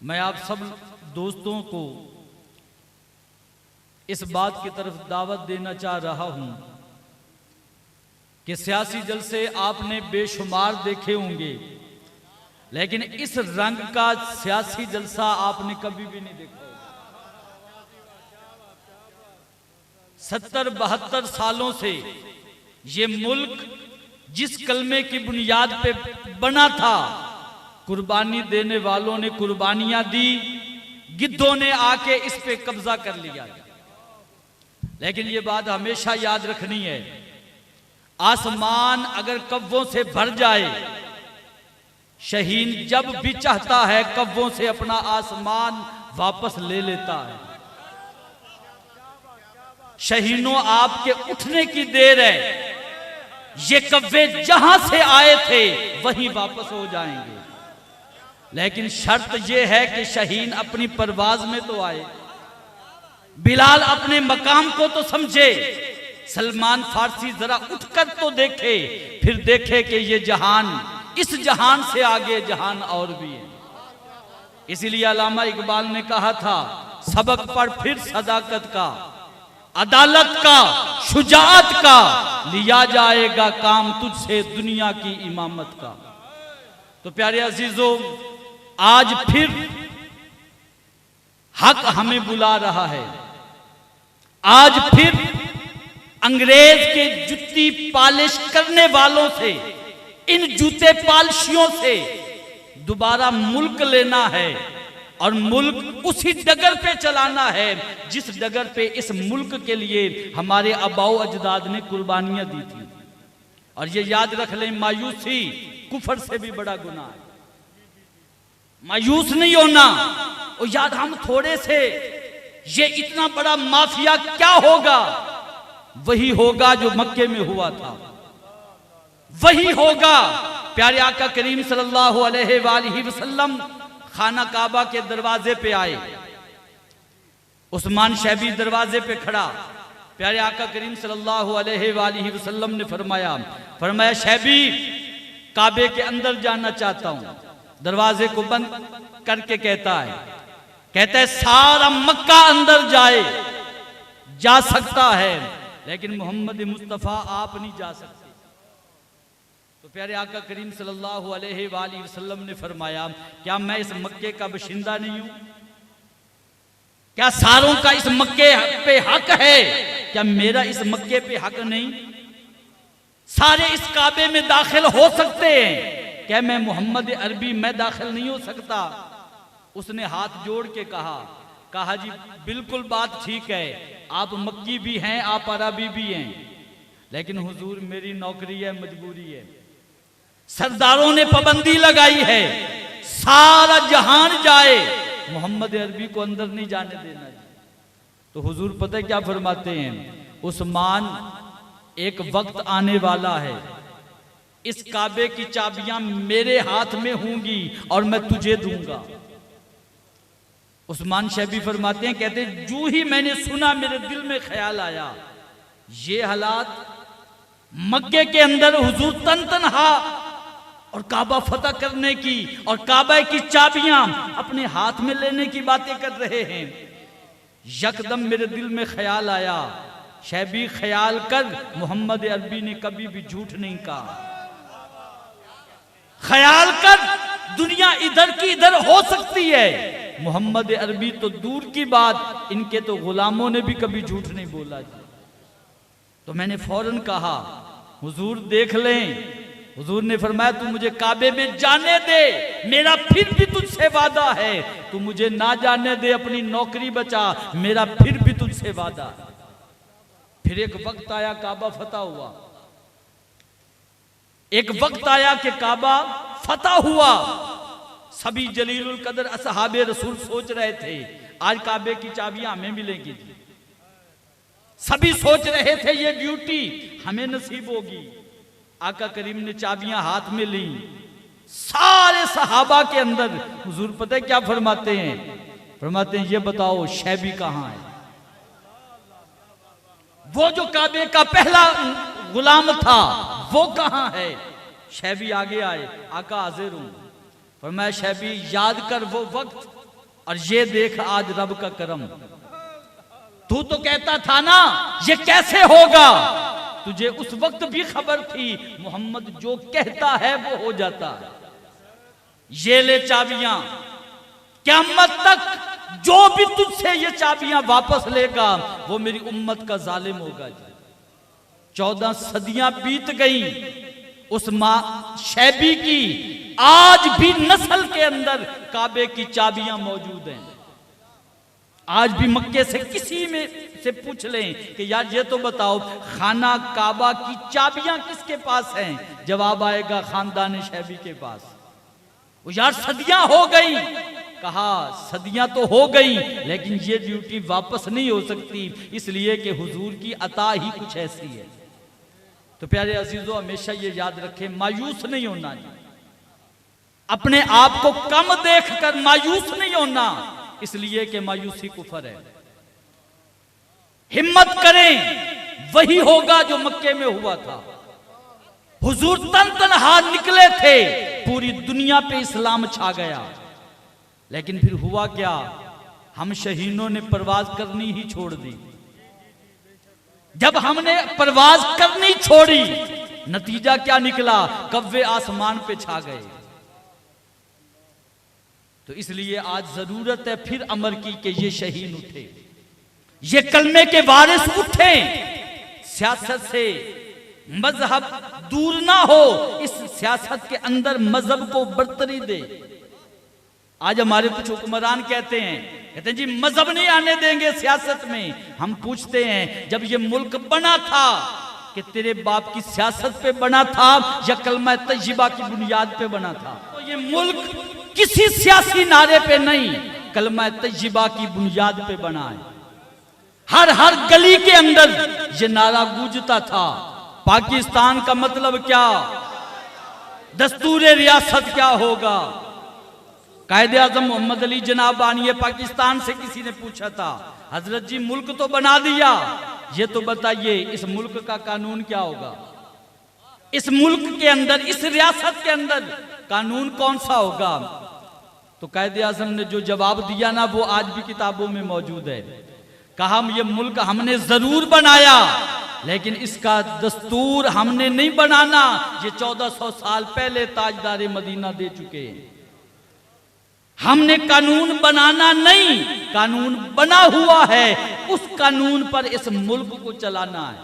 मैं आप सब दोस्तों को इस बात की तरफ दावत देना चाह रहा हूं कि सियासी जलसे आपने बेशुमार देखे होंगे, लेकिन इस रंग का सियासी जलसा आपने कभी भी नहीं देखा होगा। 70-72 सालों से ये मुल्क जिस कलमे की बुनियाद पे बना था, कुर्बानी देने वालों ने कुर्बानियां दी, गिद्धों ने आके इस पे कब्जा कर लिया। लेकिन ये बात हमेशा याद रखनी है, आसमान अगर कव्वों से भर जाए, शहीन जब भी चाहता है कव्वों से अपना आसमान वापस ले लेता है। शहीनों, आपके उठने की देर है, ये कव्वे जहां से आए थे वहीं वापस हो जाएंगे। लेकिन शर्त यह है कि शहीन अपनी परवाज में तो आए, बिलाल अपने मकाम को तो समझे, सलमान फारसी जरा उठकर तो देखे, फिर देखे कि ये जहान, इस जहान से आगे जहान और भी है। इसीलिए अल्लामा इकबाल ने कहा था, सबक पढ़ फिर सदाकत का, अदालत का, शुजाअत का, लिया जाएगा काम तुझसे दुनिया की इमामत का। तो प्यारे अजीजों, आज फिर हक हमें बुला रहा है। आज फिर अंग्रेज के जुत्ती पालिश करने वालों से, इन जूते पालिशियों से दोबारा मुल्क लेना है, और मुल्क उसी डगर पे चलाना है जिस डगर पे इस मुल्क के लिए हमारे आबाओ अजदाद ने कुर्बानियां दी थी। और ये याद रख लें, मायूसी कुफर से भी बड़ा गुनाह है। मायूस नहीं होना, और याद हम थोड़े से, ये इतना बड़ा माफिया क्या होगा, वही होगा जो मक्के में हुआ था, वही होगा। प्यारे आका करीम सल्लल्लाहु अलैहि वसल्लम खाना काबा के दरवाजे पे आए, उस्मान शहबी दरवाजे पे खड़ा, प्यारे आका करीम सल्लल्लाहु अलैहि वसल्लम ने फरमाया शहबी, काबे के अंदर जाना चाहता हूं। दरवाजे को बंद करके कहता है सारा मक्का अंदर जा सकता है, लेकिन मोहम्मद मुस्तफा आप नहीं जा सकते। तो प्यारे आका करीम सल्लल्लाहु अलैहि वसल्लम ने फरमाया, क्या मैं इस मक्के का बशिंदा नहीं हूं? क्या सारों का इस मक्के पे हक है? क्या मेरा इस मक्के पे हक नहीं? सारे इस काबे में दाखिल हो सकते हैं, क्या मैं मोहम्मद अरबी मैं दाखिल नहीं हो सकता? उसने हाथ जोड़ के कहा जी बिल्कुल बात ठीक है, आप मक्की भी हैं, आप अरबी भी हैं, लेकिन हुजूर मेरी नौकरी है, मजबूरी है। सरदारों ने पाबंदी लगाई है, सारा जहान जाए, मोहम्मद अरबी को अंदर नहीं जाने देना। तो हुजूर पता है क्या फरमाते हैं, उस्मान एक वक्त आने वाला है, इस काबे की चाबियां मेरे हाथ में होंगी और मैं तुझे दूंगा। उस्मान शहबी फरमाते हैं, कहते जो ही मैंने सुना मेरे दिल में ख्याल आया, ये हालात मक्के के अंदर हुजूर तनहा और काबा फतह करने की और काबा की चाबियां अपने हाथ में लेने की बातें कर रहे हैं। यकदम मेरे दिल में ख्याल आया, शहबी ख्याल कर, मोहम्मद अरबी ने कभी भी झूठ नहीं कहा। ख्याल कर, दुनिया इधर की इधर हो सकती है, मोहम्मद अरबी तो दूर की बात, इनके तो गुलामों ने भी कभी झूठ नहीं बोला। तो मैंने फौरन कहा, हुजूर देख लें। हुजूर ने फरमाया, तू मुझे काबे में जाने दे, मेरा फिर भी तुझसे वादा है, तू मुझे ना जाने दे, अपनी नौकरी बचा, मेरा फिर भी तुझसे वादा। फिर एक वक्त आया, काबा फतह हुआ। एक वक्त आया कि काबा फतह हुआ। सभी जलीलुल कदर असहाबे रसूल सोच रहे थे, आज काबे की चाबियां हमें मिलेंगी। सभी सोच रहे थे ये ड्यूटी हमें नसीब होगी। आका करीम ने चाबियां हाथ में ली, सारे सहाबा के अंदर हुजूर पता है क्या फरमाते हैं, ये बताओ शहबी कहां है? वो जो काबे का पहला गुलाम था वो कहां है? शहबी आगे आए, आका हाजिर हूं। फरमाया शहबी याद कर वो वक्त और ये देख आज रब का करम। तू तो कहता था ना ये कैसे होगा, तुझे उस वक्त भी खबर थी मोहम्मद जो कहता है वो हो जाता है। ये ले चाबियां, क़यामत तक जो भी तुझसे ये चाबियां वापस लेगा वो मेरी उम्मत का जालिम होगा। 14 सदियां बीत गई उस मां शैबी की, आज भी नस्ल के अंदर काबे की चाबियां मौजूद हैं। आज भी मक्के से किसी में से पूछ लें कि यार ये तो बताओ खाना काबा की चाबियां किसके पास हैं, जवाब आएगा खानदान शैबी के पास। वो यार सदियां हो गई, कहा सदियां तो हो गई लेकिन ये ड्यूटी वापस नहीं हो सकती, इसलिए कि हुजूर की अता ही कुछ ऐसी है। तो प्यारे अजीजों, हमेशा ये याद रखें, मायूस नहीं होना, अपने आप को कम देखकर मायूस नहीं होना, इसलिए कि मायूसी कुफर है। हिम्मत करें, वही होगा जो मक्के में हुआ था। हुजूर तन तनहा निकले थे, पूरी दुनिया पे इस्लाम छा गया, लेकिन फिर हुआ क्या, हम शहीनों ने परवाज करनी ही छोड़ दी। जब हमने परवाज करनी छोड़ी, नतीजा क्या निकला, कव्वे आसमान पे छा गए। तो इसलिए आज जरूरत है फिर अमर की कि ये शहीन उठे, ये कलमे के वारिस उठे, सियासत से मजहब दूर ना हो, इस सियासत के अंदर मजहब को बरतरी दे। आज हमारे कुछ हुक्मरान कहते हैं जी मजहब नहीं आने देंगे सियासत में। हम पूछते हैं जब ये मुल्क बना था कि तेरे बाप की सियासत पे बना था या कलमा तय्यबा की बुनियाद पे बना था? तो ये मुल्क किसी सियासी नारे पे नहीं, कलमा तय्यबा की बुनियाद पे बना है। हर गली के अंदर ये नारा गूंजता था, पाकिस्तान का मतलब क्या, दस्तूर रियासत क्या होगा। कायदे आजम मोहम्मद अली जनाब बानी पाकिस्तान से किसी ने पूछा था, हजरत जी मुल्क तो बना दिया, ये तो बताइए इस मुल्क का कानून क्या होगा, इस मुल्क के अंदर, इस रियासत के अंदर कानून कौन सा होगा। तो कायदे आजम ने जो जवाब दिया ना वो आज भी किताबों में मौजूद है। कहा ये मुल्क हमने जरूर बनाया लेकिन इसका दस्तूर हमने नहीं बनाना, ये 1400 साल पहले ताजदार मदीना दे चुके हैं। हमने कानून बनाना नहीं, कानून बना हुआ है, उस कानून पर इस मुल्क को चलाना है।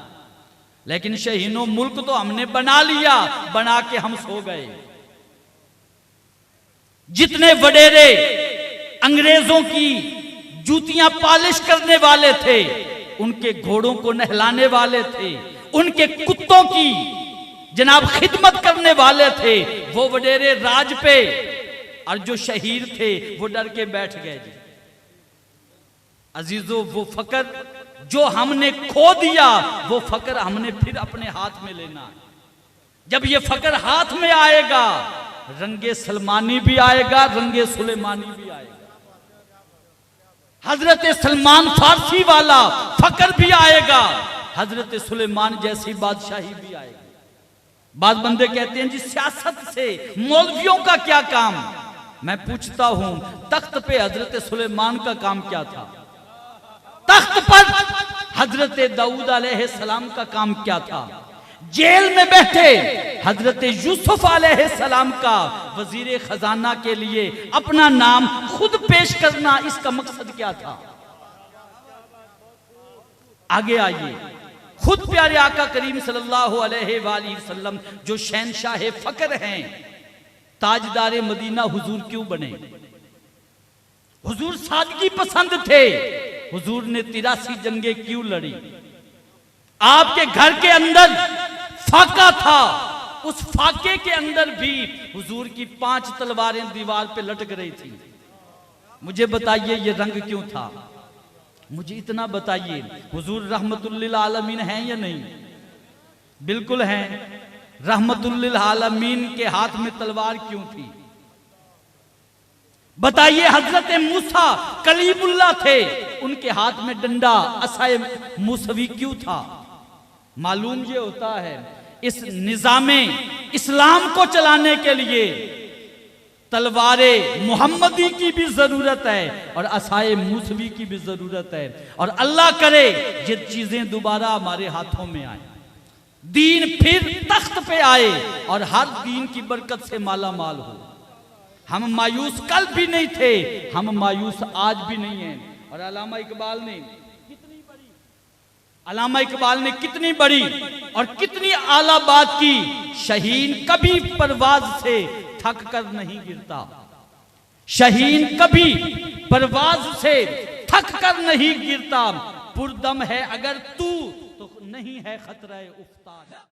लेकिन शहीनों मुल्क तो हमने बना लिया, बना के हम सो गए। जितने वडेरे अंग्रेजों की जूतियां पॉलिश करने वाले थे, उनके घोड़ों को नहलाने वाले थे, उनके कुत्तों की जनाब खिदमत करने वाले थे, वो वडेरे राज पे, और जो शहीद थे वो डर के बैठ गए। अजीजों, वो फकर जो हमने खो दिया, वो फकर हमने फिर अपने हाथ में लेना है। जब ये फकर हाथ में आएगा, रंगे सलमानी भी आएगा, रंगे सुलेमानी भी आएगा। हजरत सलमान फारसी वाला फकर भी आएगा, हजरत सुलेमान जैसी बादशाही भी आएगी। बाद बंदे कहते हैं जी सियासत से मौलवियों का क्या काम। मैं पूछता हूं तख्त पे हजरत सुलेमान का काम क्या था, तख्त पर हजरत दाऊद अलैहिस्सलाम का काम क्या था, जेल में बैठे हजरत यूसुफ अलैहिस्सलाम का वजीर खजाना के लिए अपना नाम खुद पेश करना, इसका मकसद क्या था। आगे आइए, खुद प्यारे आका करीम सल्लल्लाहु अलैहि वसल्लम जो शहनशाह फकर हैं, ताजदार मदीना हुजूर क्यों बने। हुजूर सादगी पसंद थे, हुजूर ने 83 जंगे क्यों लड़ी। आपके घर के अंदर फाका था, उस फाके के अंदर भी हुजूर की 5 तलवारें दीवार पे लटक रही थी। मुझे बताइए ये रंग क्यों था, मुझे इतना बताइए, हुजूर रहमतुल लिल आलमीन हैं या नहीं? बिल्कुल हैं। रहमतुल लिल आलमीन के हाथ में तलवार क्यों थी? बताइए, हजरत मूसा कलीमुल्लाह थे, उनके हाथ में डंडा असाए मूसवी क्यों था? मालूम ये होता है इस निजामे इस्लाम को चलाने के लिए तलवारे मोहम्मदी की भी जरूरत है और असाए मूसवी की भी जरूरत है। और अल्लाह करे ये चीजें दोबारा हमारे हाथों में आए, दीन फिर तख्त पे आए और हर दीन की बरकत से माला माल हो। हम मायूस कल भी नहीं थे, हम मायूस आज भी नहीं हैं। और अल्लामा इकबाल ने कितनी बड़ी और कितनी आला बात की, शहीन कभी परवाज से थक कर नहीं गिरता, शहीन कभी परवाज से थक कर नहीं गिरता, पुरदम है अगर तू तो नहीं है खतरा उफ्ताद।